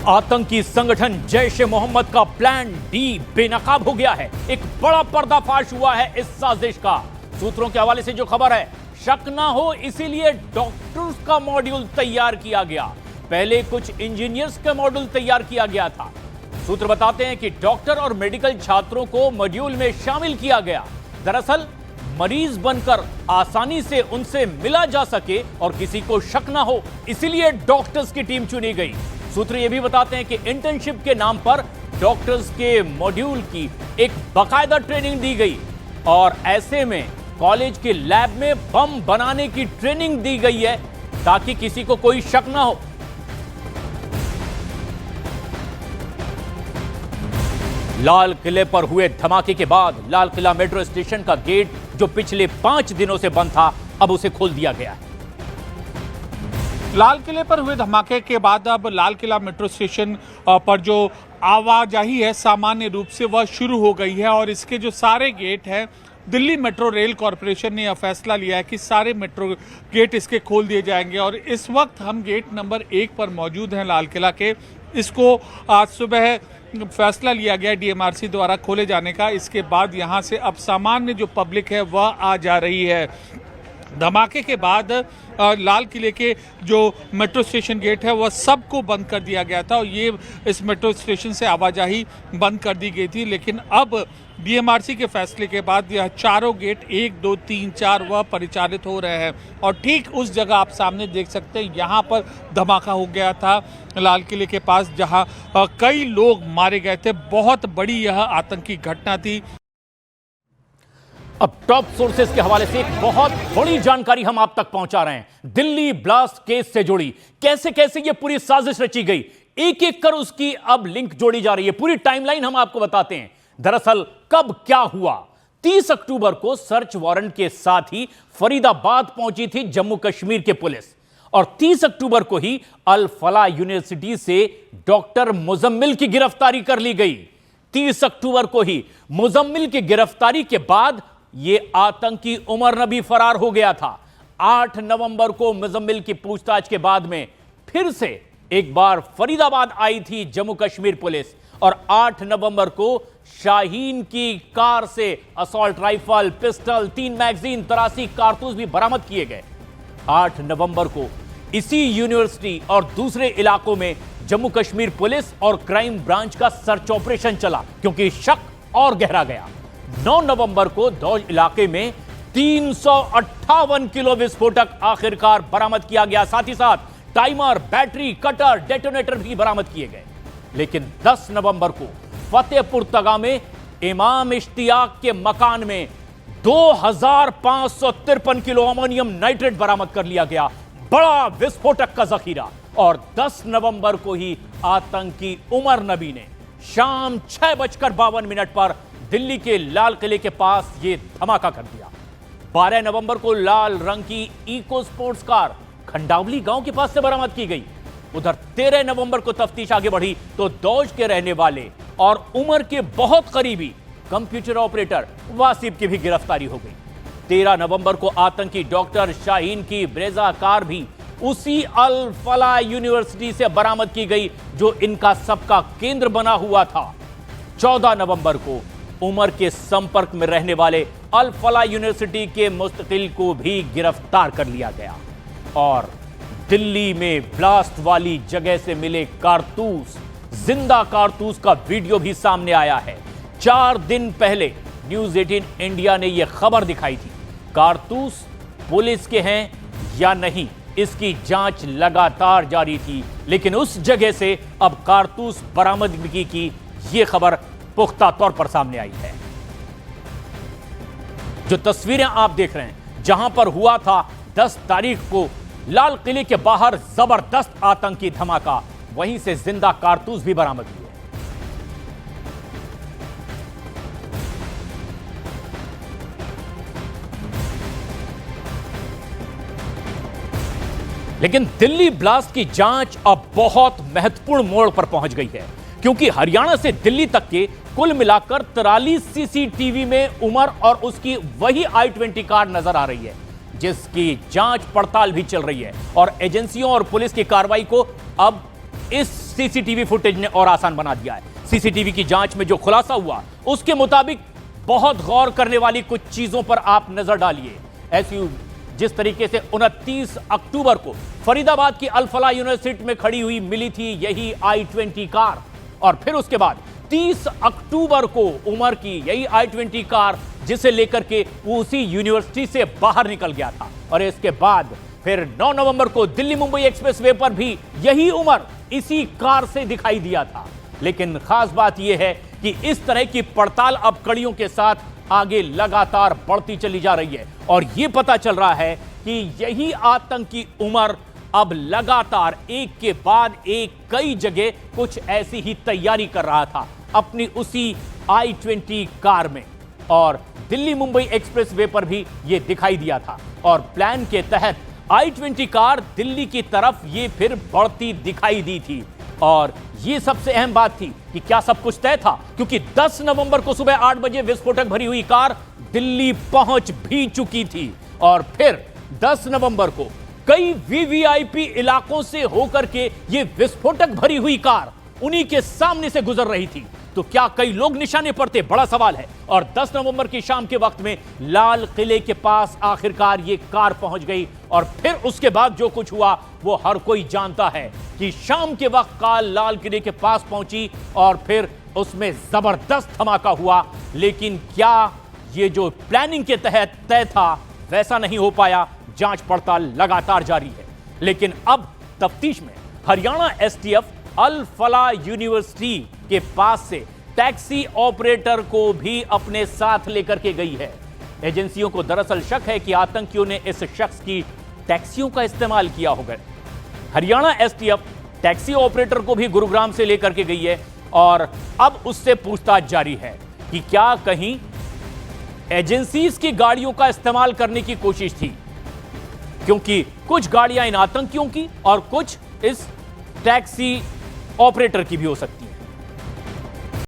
आतंकी संगठन जैश ए मोहम्मद का प्लान डी बेनकाब हो गया है। एक बड़ा पर्दाफाश हुआ है इस साजिश का। सूत्रों के हवाले से जो खबर है, शक ना हो इसीलिए डॉक्टर्स का मॉड्यूल तैयार किया गया। पहले कुछ इंजीनियर्स का मॉड्यूल तैयार किया गया था। सूत्र बताते हैं कि डॉक्टर और मेडिकल छात्रों को मॉड्यूल में शामिल किया गया। दरअसल मरीज बनकर आसानी से उनसे मिला जा सके और किसी को शक ना हो, इसीलिए डॉक्टर्स की टीम चुनी गई। सूत्र यह भी बताते हैं कि इंटर्नशिप के नाम पर डॉक्टर्स के मॉड्यूल की एक बाकायदा ट्रेनिंग दी गई और ऐसे में कॉलेज के लैब में बम बनाने की ट्रेनिंग दी गई है ताकि किसी को कोई शक ना हो। लाल किले पर हुए धमाके के बाद लाल किला मेट्रो स्टेशन का गेट जो पिछले 5 दिनों से बंद था, अब उसे खोल दिया गया है। लाल किले पर हुए धमाके के बाद अब लाल किला मेट्रो स्टेशन पर जो आवाजाही है सामान्य रूप से वह शुरू हो गई है और इसके जो सारे गेट हैं, दिल्ली मेट्रो रेल कॉरपोरेशन ने यह फैसला लिया है कि सारे मेट्रो गेट इसके खोल दिए जाएंगे। और इस वक्त हम गेट नंबर 1 पर मौजूद हैं लाल किला के। इसको आज सुबह फैसला लिया गया डीएमआरसी द्वारा खोले जाने का। इसके बाद यहाँ से अब सामान्य जो पब्लिक है वह आ जा रही है। धमाके के बाद लाल किले के जो मेट्रो स्टेशन गेट है वह सबको बंद कर दिया गया था और ये इस मेट्रो स्टेशन से आवाजाही बंद कर दी गई थी। लेकिन अब डीएमआरसी के फैसले के बाद यह चारों गेट 1, 2, 3, 4 वह परिचालित हो रहे हैं। और ठीक उस जगह आप सामने देख सकते हैं, यहाँ पर धमाका हो गया था लाल किले के पास, जहाँ कई लोग मारे गए थे। बहुत बड़ी यह आतंकी घटना थी। अब टॉप सोर्सेस के हवाले से एक बहुत बड़ी जानकारी हम आप तक पहुंचा रहे हैं। दिल्ली ब्लास्ट केस से जुड़ी कैसे कैसे ये पूरी साजिश रची गई, एक एक कर उसकी अब लिंक जोड़ी जा रही है। पूरी टाइमलाइन हम आपको बताते हैं। दरअसल कब क्या हुआ। 30 अक्टूबर को सर्च वारंट के साथ ही फरीदाबाद पहुंची थी जम्मू कश्मीर की पुलिस और 30 अक्टूबर को ही अल फलाह यूनिवर्सिटी से डॉक्टर मुजम्मिल की गिरफ्तारी कर ली गई। 30 अक्टूबर को ही मुजम्मिल की गिरफ्तारी के बाद यह आतंकी उमर नबी फरार हो गया था। 8 नवंबर को मुजम्मिल की पूछताछ के बाद में फिर से एक बार फरीदाबाद आई थी जम्मू कश्मीर पुलिस और 8 नवंबर को शाहीन की कार से असॉल्ट राइफल, पिस्टल, 3 मैगजीन, 83 कारतूस भी बरामद किए गए। 8 नवंबर को इसी यूनिवर्सिटी और दूसरे इलाकों में जम्मू कश्मीर पुलिस और क्राइम ब्रांच का सर्च ऑपरेशन चला क्योंकि शक और गहरा गया। 9 नवंबर को दौज इलाके में 358 किलो विस्फोटक आखिरकार बरामद किया गया। साथ ही साथ टाइमर, बैटरी, कटर, डेटोनेटर भी बरामद किए गए। लेकिन 10 नवंबर को फतेहपुर तगा में इमाम इश्तियाक के मकान में 2553 किलो अमोनियम नाइट्रेट बरामद कर लिया गया। बड़ा विस्फोटक का जखीरा। और 10 नवंबर को ही आतंकी उमर नबी ने शाम 6:52 पर दिल्ली के लाल किले के पास यह धमाका कर दिया। 12 नवंबर को लाल रंग की इको स्पोर्ट्स कार खंडावली गांव के पास से बरामद की गई। उधर 13 नवंबर को तफ्तीश आगे बढ़ी तो दौज के रहने वाले और उमर के बहुत करीबी कंप्यूटर ऑपरेटर वासिफ की भी गिरफ्तारी हो गई। 13 नवंबर को आतंकी डॉक्टर शाहीन की ब्रेजा कार भी उसी अल फलाह यूनिवर्सिटी से बरामद की गई जो इनका सबका केंद्र बना हुआ था। 14 नवंबर को उमर के संपर्क में रहने वाले अल फलाह यूनिवर्सिटी के मुस्तकिल को भी गिरफ्तार कर लिया गया। और दिल्ली में ब्लास्ट वाली जगह से मिले कारतूस, जिंदा कारतूस का वीडियो भी सामने आया है। 4 दिन पहले न्यूज 18 इंडिया ने यह खबर दिखाई थी। कारतूस पुलिस के हैं या नहीं, इसकी जांच लगातार जारी थी, लेकिन उस जगह से अब कारतूस बरामदगी की यह खबर पुख्ता तौर पर सामने आई है। जो तस्वीरें आप देख रहे हैं, जहां पर हुआ था 10 तारीख को लाल किले के बाहर जबरदस्त आतंकी धमाका, वहीं से जिंदा कारतूस भी बरामद हुए। लेकिन दिल्ली ब्लास्ट की जांच अब बहुत महत्वपूर्ण मोड़ पर पहुंच गई है क्योंकि हरियाणा से दिल्ली तक के कुल मिलाकर 43 सीसीटीवी में उमर और उसकी वही i20 कार नजर आ रही है जिसकी जांच पड़ताल भी चल रही है और एजेंसियों और पुलिस की कार्रवाई को अब इस सीसीटीवी फुटेज ने और आसान बना दिया है। सीसीटीवी की जांच में जो खुलासा हुआ उसके मुताबिक बहुत गौर करने वाली कुछ चीजों पर आप नजर डालिए। ऐसी जिस तरीके से 29 अक्टूबर को फरीदाबाद की अल फलाह यूनिवर्सिटी में खड़ी हुई मिली थी यही i20 कार, और फिर उसके बाद 30 अक्टूबर को उमर की यही i20 कार जिसे लेकर के वो उसी यूनिवर्सिटी से बाहर निकल गया था। और इसके बाद फिर 9 नवंबर को दिल्ली मुंबई एक्सप्रेसवे पर भी यही उमर इसी कार से दिखाई दिया था। लेकिन खास बात यह है कि इस तरह की पड़ताल अब कड़ियों के साथ आगे लगातार बढ़ती चली जा रही है और यह पता चल रहा है कि यही आतंकी उमर अब लगातार एक के बाद एक कई जगह कुछ ऐसी ही तैयारी कर रहा था अपनी उसी i20 कार में, और दिल्ली मुंबई एक्सप्रेसवे पर भी यह दिखाई दिया था। और प्लान के तहत i20 कार दिल्ली की तरफ ये फिर बढ़ती दिखाई दी थी। और ये सबसे अहम बात थी कि क्या सब कुछ तय था, क्योंकि 10 नवंबर को सुबह 8 बजे विस्फोटक भरी हुई कार दिल्ली पहुंच भी चुकी थी और फिर 10 नवंबर को कई वीवीआईपी इलाकों से होकर के ये विस्फोटक भरी हुई कार उन्हीं के सामने से गुजर रही थी। तो क्या कई लोग निशाने पर थे, बड़ा सवाल है। और 10 नवंबर की शाम के वक्त में लाल किले के पास आखिरकार ये कार पहुंच गई और फिर उसके बाद जो कुछ हुआ वो हर कोई जानता है कि शाम के वक्त कार लाल किले के पास पहुंची और फिर उसमें जबरदस्त धमाका हुआ। लेकिन क्या ये जो प्लानिंग के तहत तय था वैसा नहीं हो पाया। जांच पड़ताल लगातार जारी है, लेकिन अब तफ्तीश में हरियाणा एसटीएफ अल फलाह यूनिवर्सिटी के पास से टैक्सी ऑपरेटर को भी अपने साथ लेकर के गई है। एजेंसियों को दरअसल शक है कि आतंकियों ने इस शख्स की टैक्सियों का इस्तेमाल किया होगा। हरियाणा एसटीएफ टैक्सी ऑपरेटर को भी गुरुग्राम से लेकर के गई है और अब उससे पूछताछ जारी है कि क्या कहीं एजेंसीज की गाड़ियों का इस्तेमाल करने की कोशिश थी, क्योंकि कुछ गाड़ियां इन आतंकियों की और कुछ इस टैक्सी ऑपरेटर की भी हो सकती।